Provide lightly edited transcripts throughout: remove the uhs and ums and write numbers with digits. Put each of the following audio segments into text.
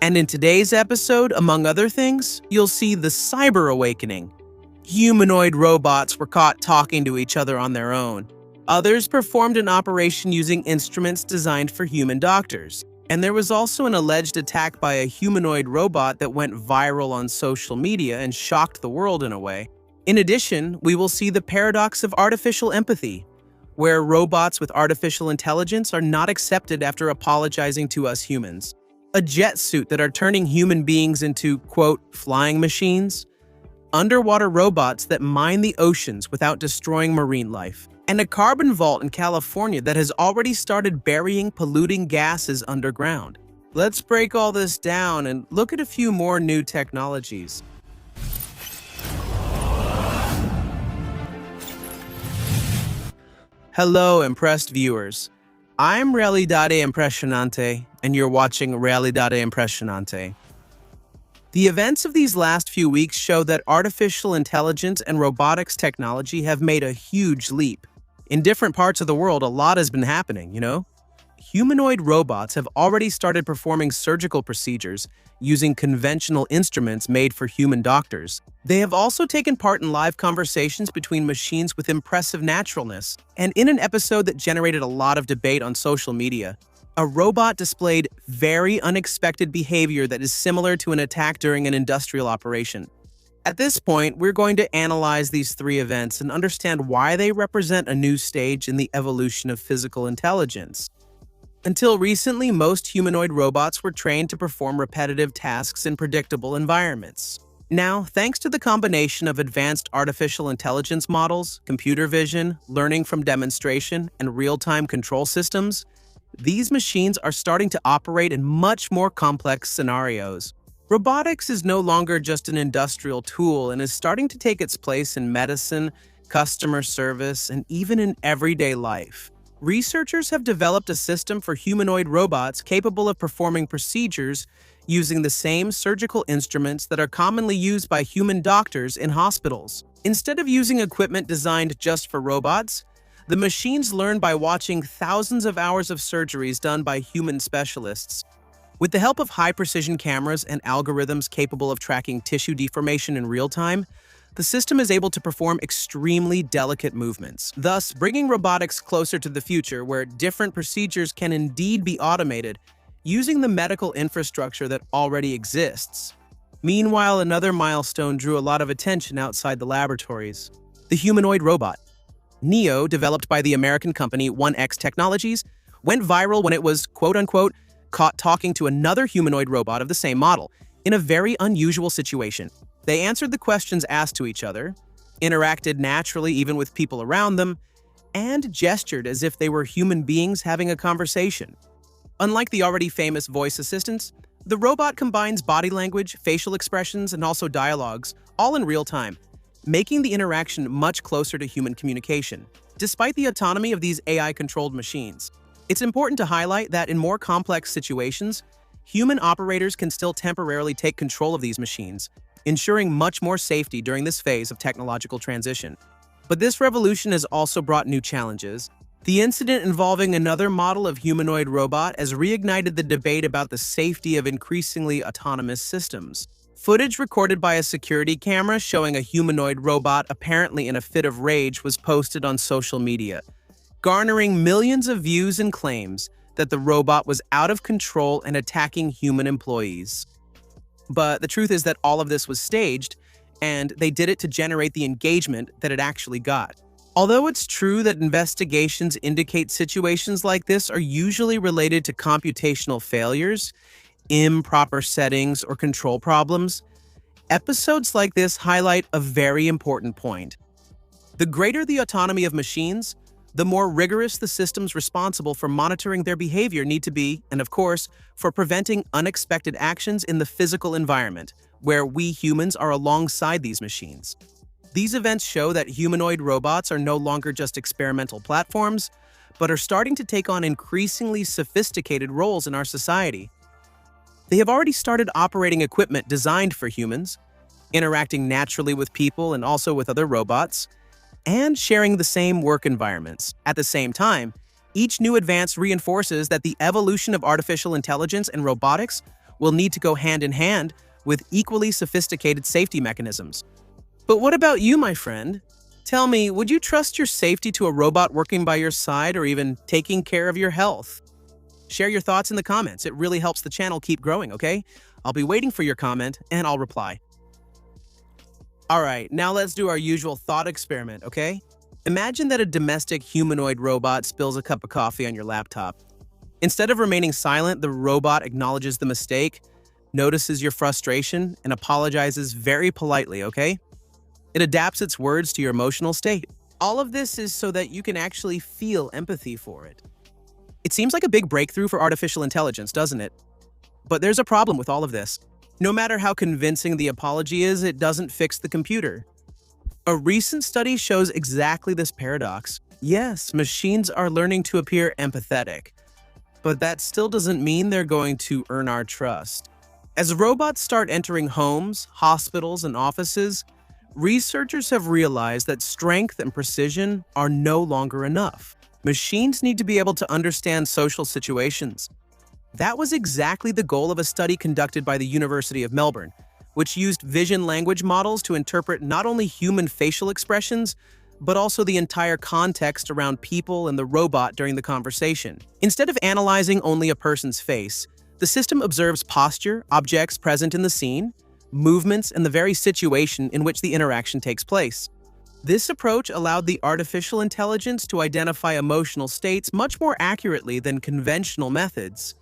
And in today's episode, among other things, you'll see the cyber awakening. Humanoid robots were caught talking to each other on their own. Others performed an operation using instruments designed for human doctors. And there was also an alleged attack by a humanoid robot that went viral on social media and shocked the world in a way. In addition, we will see the paradox of artificial empathy, where robots with artificial intelligence are not accepted after apologizing to us humans. A jet suit that are turning human beings into, quote, flying machines. Underwater robots that mine the oceans without destroying marine life. And a carbon vault in California that has already started burying polluting gases underground. Let's break all this down and look at a few more new technologies. Hello, impressed viewers. I'm Realidade Impressionante, and you're watching Realidade Impressionante. The events of these last few weeks show that artificial intelligence and robotics technology have made a huge leap. In different parts of the world, a lot has been happening, Humanoid robots have already started performing surgical procedures using conventional instruments made for human doctors. They have also taken part in live conversations between machines with impressive naturalness. And in an episode that generated a lot of debate on social media, a robot displayed very unexpected behavior that is similar to an attack during an industrial operation. At this point, we're going to analyze these three events and understand why they represent a new stage in the evolution of physical intelligence. Until recently, most humanoid robots were trained to perform repetitive tasks in predictable environments. Now, thanks to the combination of advanced artificial intelligence models, computer vision, learning from demonstration, and real-time control systems, these machines are starting to operate in much more complex scenarios. Robotics is no longer just an industrial tool and is starting to take its place in medicine, customer service, and even in everyday life. Researchers have developed a system for humanoid robots capable of performing procedures using the same surgical instruments that are commonly used by human doctors in hospitals. Instead of using equipment designed just for robots, the machines learn by watching thousands of hours of surgeries done by human specialists. With the help of high-precision cameras and algorithms capable of tracking tissue deformation in real time, the system is able to perform extremely delicate movements, thus bringing robotics closer to the future where different procedures can indeed be automated using the medical infrastructure that already exists. Meanwhile, another milestone drew a lot of attention outside the laboratories. The humanoid robot. Neo, developed by the American company 1X Technologies, went viral when it was, quote-unquote, caught talking to another humanoid robot of the same model in a very unusual situation. They answered the questions asked to each other, interacted naturally even with people around them, and gestured as if they were human beings having a conversation. Unlike the already famous voice assistants, the robot combines body language, facial expressions, and also dialogues, all in real time, making the interaction much closer to human communication. Despite the autonomy of these AI-controlled machines, it's important to highlight that in more complex situations, human operators can still temporarily take control of these machines, ensuring much more safety during this phase of technological transition. But this revolution has also brought new challenges. The incident involving another model of humanoid robot has reignited the debate about the safety of increasingly autonomous systems. Footage recorded by a security camera showing a humanoid robot apparently in a fit of rage was posted on social media, garnering millions of views and claims that the robot was out of control and attacking human employees. But the truth is that all of this was staged, and they did it to generate the engagement that it actually got. Although it's true that investigations indicate situations like this are usually related to computational failures, improper settings, or control problems, episodes like this highlight a very important point. The greater the autonomy of machines, the more rigorous the systems responsible for monitoring their behavior need to be, and of course, for preventing unexpected actions in the physical environment, where we humans are alongside these machines. These events show that humanoid robots are no longer just experimental platforms, but are starting to take on increasingly sophisticated roles in our society. They have already started operating equipment designed for humans, interacting naturally with people and also with other robots, and sharing the same work environments. At the same time, each new advance reinforces that the evolution of artificial intelligence and robotics will need to go hand in hand with equally sophisticated safety mechanisms. But what about you, my friend? Tell me, would you trust your safety to a robot working by your side or even taking care of your health? Share your thoughts in the comments. It really helps the channel keep growing, okay? I'll be waiting for your comment and I'll reply. Alright, now let's do our usual thought experiment, okay? Imagine that a domestic humanoid robot spills a cup of coffee on your laptop. Instead of remaining silent, the robot acknowledges the mistake, notices your frustration, and apologizes very politely, okay? It adapts its words to your emotional state. All of this is so that you can actually feel empathy for it. It seems like a big breakthrough for artificial intelligence, doesn't it? But there's a problem with all of this. No matter how convincing the apology is, it doesn't fix the computer. A recent study shows exactly this paradox. Yes, machines are learning to appear empathetic, but that still doesn't mean they're going to earn our trust. As robots start entering homes, hospitals, and offices, researchers have realized that strength and precision are no longer enough. Machines need to be able to understand social situations. That was exactly the goal of a study conducted by the University of Melbourne, which used vision language models to interpret not only human facial expressions, but also the entire context around people and the robot during the conversation. Instead of analyzing only a person's face, the system observes posture, objects present in the scene, movements, and the very situation in which the interaction takes place. This approach allowed the artificial intelligence to identify emotional states much more accurately than conventional methods,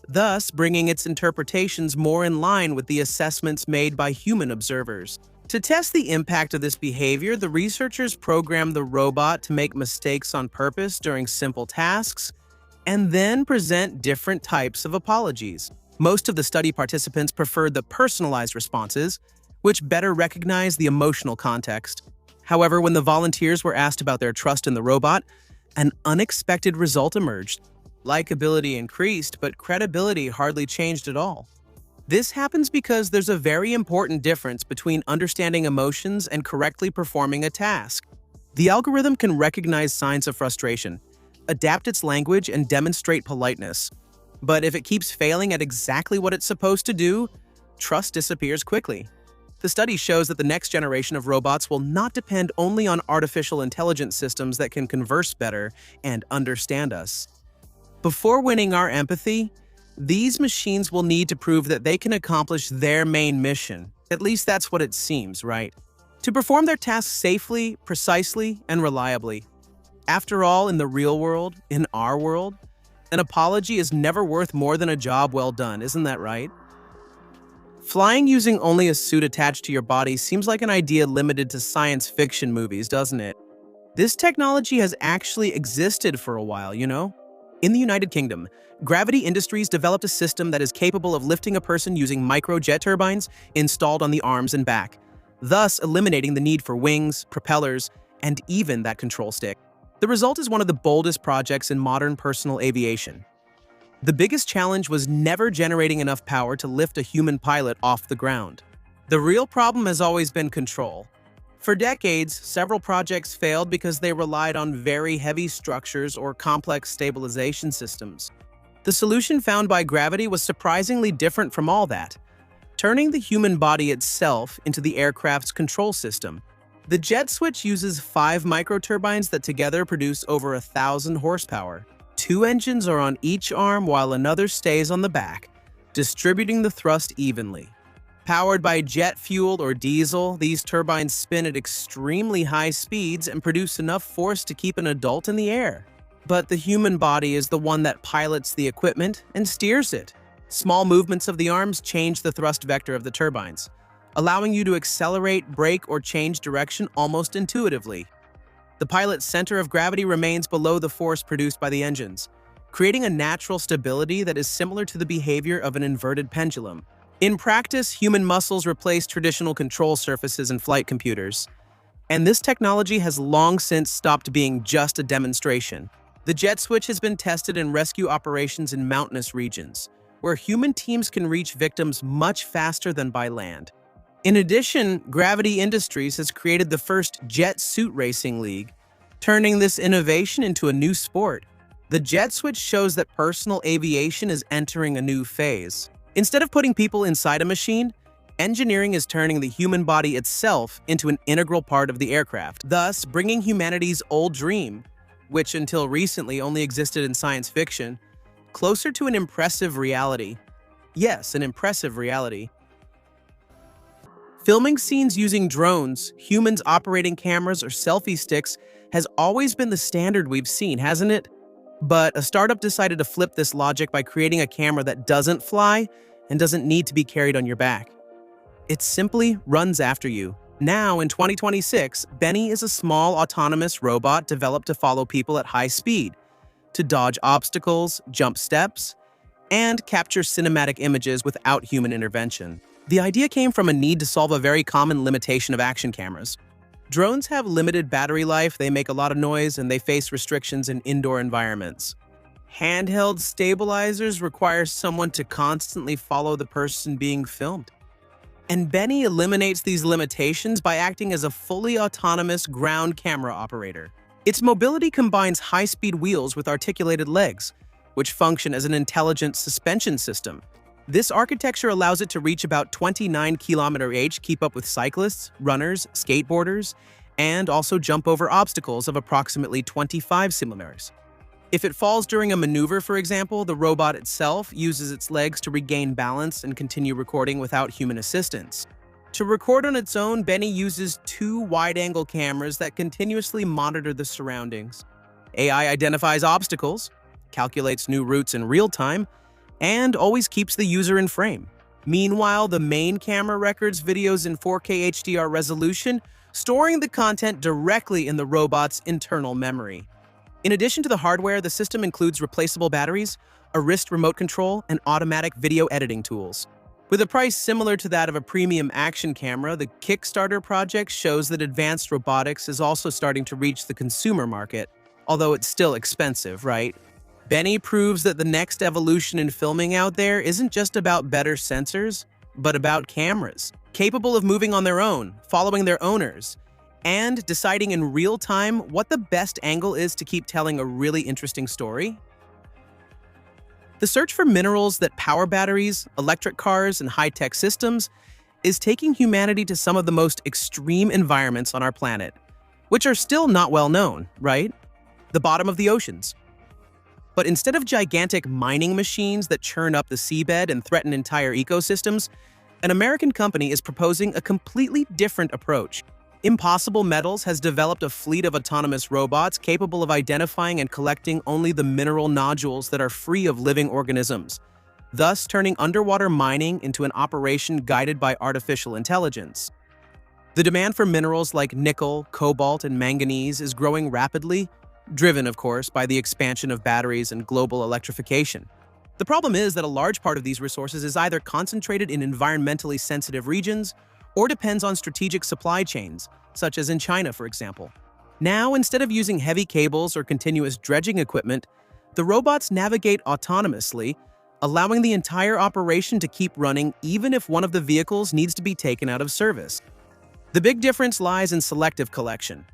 thus bringing its interpretations more in line with the assessments made by human observers. To test the impact of this behavior, the researchers programmed the robot to make mistakes on purpose during simple tasks, and then present different types of apologies. Most of the study participants preferred the personalized responses, which better recognize the emotional context. However, when the volunteers were asked about their trust in the robot, an unexpected result emerged. Likability increased, but credibility hardly changed at all. This happens because there's a very important difference between understanding emotions and correctly performing a task. The algorithm can recognize signs of frustration, adapt its language, and demonstrate politeness. But if it keeps failing at exactly what it's supposed to do, trust disappears quickly. The study shows that the next generation of robots will not depend only on artificial intelligence systems that can converse better and understand us. Before winning our empathy, these machines will need to prove that they can accomplish their main mission. At least that's what it seems, right? To perform their tasks safely, precisely, and reliably. After all, in the real world, in our world, an apology is never worth more than a job well done, isn't that right? Flying using only a suit attached to your body seems like an idea limited to science fiction movies, doesn't it? This technology has actually existed for a while, you know? In the United Kingdom, Gravity Industries developed a system that is capable of lifting a person using microjet turbines installed on the arms and back, thus eliminating the need for wings, propellers, and even that control stick. The result is one of the boldest projects in modern personal aviation. The biggest challenge was never generating enough power to lift a human pilot off the ground. The real problem has always been control. For decades, several projects failed because they relied on very heavy structures or complex stabilization systems. The solution found by Gravity was surprisingly different from all that, turning the human body itself into the aircraft's control system. The jet switch uses 5 microturbines that together produce over 1,000 horsepower. 2 engines are on each arm while another stays on the back, distributing the thrust evenly. Powered by jet fuel or diesel, these turbines spin at extremely high speeds and produce enough force to keep an adult in the air. But the human body is the one that pilots the equipment and steers it. Small movements of the arms change the thrust vector of the turbines, allowing you to accelerate, brake, or change direction almost intuitively. The pilot's center of gravity remains below the force produced by the engines, creating a natural stability that is similar to the behavior of an inverted pendulum. In practice, human muscles replace traditional control surfaces in flight computers, and this technology has long since stopped being just a demonstration. The jet switch has been tested in rescue operations in mountainous regions, where human teams can reach victims much faster than by land. In addition, Gravity Industries has created the first jet suit racing league, turning this innovation into a new sport. The jet switch shows that personal aviation is entering a new phase. Instead of putting people inside a machine, engineering is turning the human body itself into an integral part of the aircraft, thus bringing humanity's old dream, which until recently only existed in science fiction, closer to an impressive reality. Yes, an impressive reality. Filming scenes using drones, humans operating cameras, or selfie sticks has always been the standard we've seen, hasn't it? But a startup decided to flip this logic by creating a camera that doesn't fly and doesn't need to be carried on your back. It simply runs after you. Now, in 2026, Benny is a small autonomous robot developed to follow people at high speed, to dodge obstacles, jump steps, and capture cinematic images without human intervention. The idea came from a need to solve a very common limitation of action cameras. Drones have limited battery life, they make a lot of noise, and they face restrictions in indoor environments. Handheld stabilizers require someone to constantly follow the person being filmed. And Benny eliminates these limitations by acting as a fully autonomous ground camera operator. Its mobility combines high-speed wheels with articulated legs, which function as an intelligent suspension system. This architecture allows it to reach about 29 km/h, keep up with cyclists, runners, skateboarders, and also jump over obstacles of approximately 25 km/h. If it falls during a maneuver, for example, the robot itself uses its legs to regain balance and continue recording without human assistance. To record on its own, Benny uses two wide-angle cameras that continuously monitor the surroundings. AI identifies obstacles, calculates new routes in real time, and always keeps the user in frame. Meanwhile, the main camera records videos in 4K HDR resolution, storing the content directly in the robot's internal memory. In addition to the hardware, the system includes replaceable batteries, a wrist remote control, and automatic video editing tools. With a price similar to that of a premium action camera, the Kickstarter project shows that advanced robotics is also starting to reach the consumer market, although it's still expensive, right? Benny proves that the next evolution in filming out there isn't just about better sensors, but about cameras, capable of moving on their own, following their owners, and deciding in real time what the best angle is to keep telling a really interesting story. The search for minerals that power batteries, electric cars, and high-tech systems is taking humanity to some of the most extreme environments on our planet, which are still not well known, right? The bottom of the oceans. But instead of gigantic mining machines that churn up the seabed and threaten entire ecosystems, an American company is proposing a completely different approach. Impossible Metals has developed a fleet of autonomous robots capable of identifying and collecting only the mineral nodules that are free of living organisms, thus turning underwater mining into an operation guided by artificial intelligence. The demand for minerals like nickel, cobalt, and manganese is growing rapidly, driven, of course, by the expansion of batteries and global electrification. The problem is that a large part of these resources is either concentrated in environmentally sensitive regions or depends on strategic supply chains, such as in China, for example. Now, instead of using heavy cables or continuous dredging equipment, the robots navigate autonomously, allowing the entire operation to keep running even if one of the vehicles needs to be taken out of service. The big difference lies in selective collection.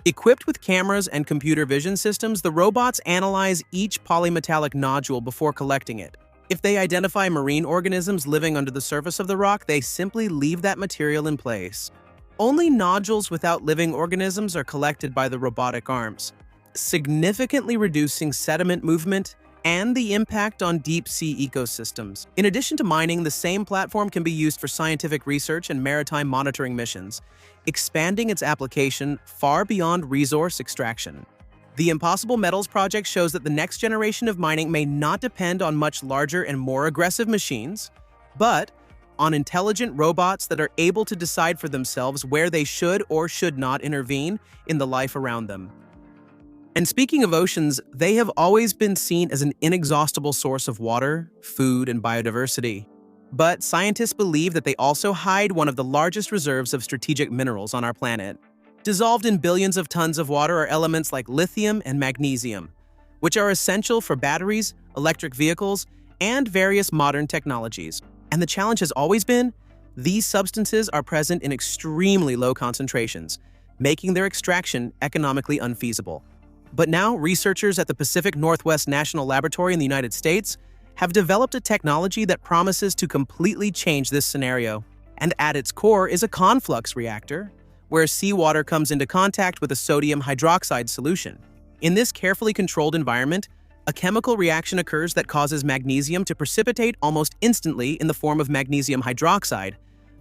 Equipped with cameras and computer vision systems, the robots analyze each polymetallic nodule before collecting it. If they identify marine organisms living under the surface of the rock, they simply leave that material in place. Only nodules without living organisms are collected by the robotic arms, significantly reducing sediment movement and the impact on deep-sea ecosystems. In addition to mining, the same platform can be used for scientific research and maritime monitoring missions, expanding its application far beyond resource extraction. The Impossible Metals project shows that the next generation of mining may not depend on much larger and more aggressive machines, but on intelligent robots that are able to decide for themselves where they should or should not intervene in the life around them. And speaking of oceans, they have always been seen as an inexhaustible source of water, food, and biodiversity. But scientists believe that they also hide one of the largest reserves of strategic minerals on our planet. Dissolved in billions of tons of water are elements like lithium and magnesium, which are essential for batteries, electric vehicles, and various modern technologies. And the challenge has always been, these substances are present in extremely low concentrations, making their extraction economically unfeasible. But now, researchers at the Pacific Northwest National Laboratory in the United States have developed a technology that promises to completely change this scenario. And at its core is a conflux reactor, where seawater comes into contact with a sodium hydroxide solution. In this carefully controlled environment, a chemical reaction occurs that causes magnesium to precipitate almost instantly in the form of magnesium hydroxide,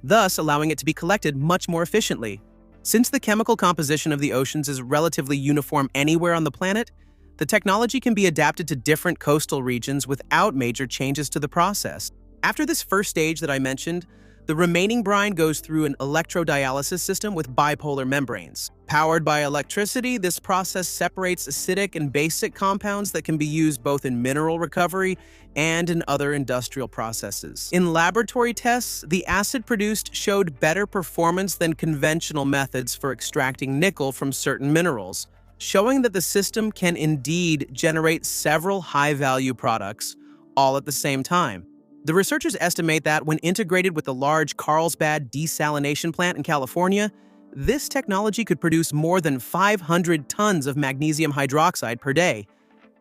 thus allowing it to be collected much more efficiently. Since the chemical composition of the oceans is relatively uniform anywhere on the planet, the technology can be adapted to different coastal regions without major changes to the process. After this first stage that I mentioned, the remaining brine goes through an electrodialysis system with bipolar membranes. Powered by electricity, this process separates acidic and basic compounds that can be used both in mineral recovery and in other industrial processes. In laboratory tests, the acid produced showed better performance than conventional methods for extracting nickel from certain minerals, showing that the system can indeed generate several high-value products all at the same time. The researchers estimate that when integrated with the large Carlsbad desalination plant in California, this technology could produce more than 500 tons of magnesium hydroxide per day,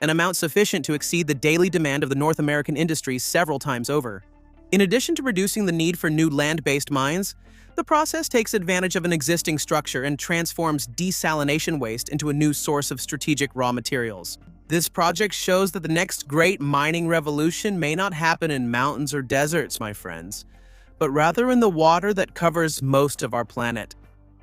an amount sufficient to exceed the daily demand of the North American industry several times over. In addition to reducing the need for new land-based mines, the process takes advantage of an existing structure and transforms desalination waste into a new source of strategic raw materials. This project shows that the next great mining revolution may not happen in mountains or deserts, my friends, but rather in the water that covers most of our planet.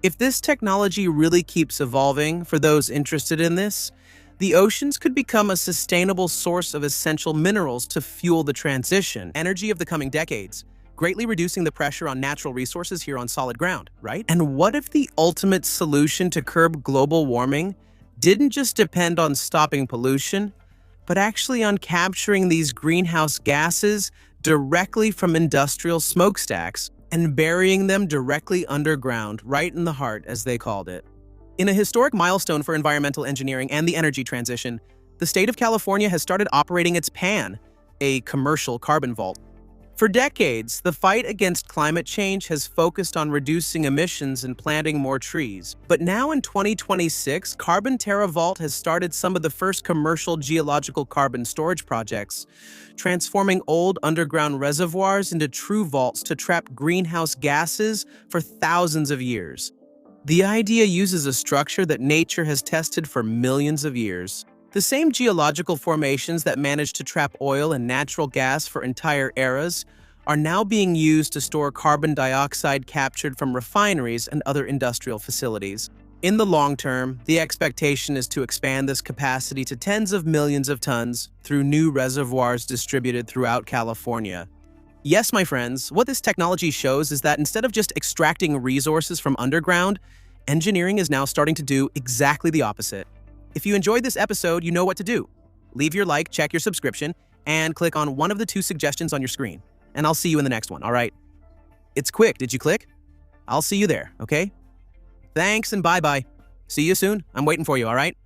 If this technology really keeps evolving for those interested in this, the oceans could become a sustainable source of essential minerals to fuel the transition energy of the coming decades, greatly reducing the pressure on natural resources here on solid ground, right? And what if the ultimate solution to curb global warming didn't just depend on stopping pollution, but actually on capturing these greenhouse gases directly from industrial smokestacks and burying them directly underground, right in the heart, as they called it? In a historic milestone for environmental engineering and the energy transition, the state of California has started operating its PAN, a commercial carbon vault. For decades, the fight against climate change has focused on reducing emissions and planting more trees. But now in 2026, Carbon Terra Vault has started some of the first commercial geological carbon storage projects, transforming old underground reservoirs into true vaults to trap greenhouse gases for thousands of years. The idea uses a structure that nature has tested for millions of years. The same geological formations that managed to trap oil and natural gas for entire eras are now being used to store carbon dioxide captured from refineries and other industrial facilities. In the long term, the expectation is to expand this capacity to tens of millions of tons through new reservoirs distributed throughout California. Yes, my friends, what this technology shows is that instead of just extracting resources from underground, engineering is now starting to do exactly the opposite. If you enjoyed this episode, you know what to do. Leave your like, check your subscription, and click on one of the 2 suggestions on your screen. And I'll see you in the next one, all right? It's quick, did you click? I'll see you there, okay? Thanks and bye-bye. See you soon. I'm waiting for you, all right?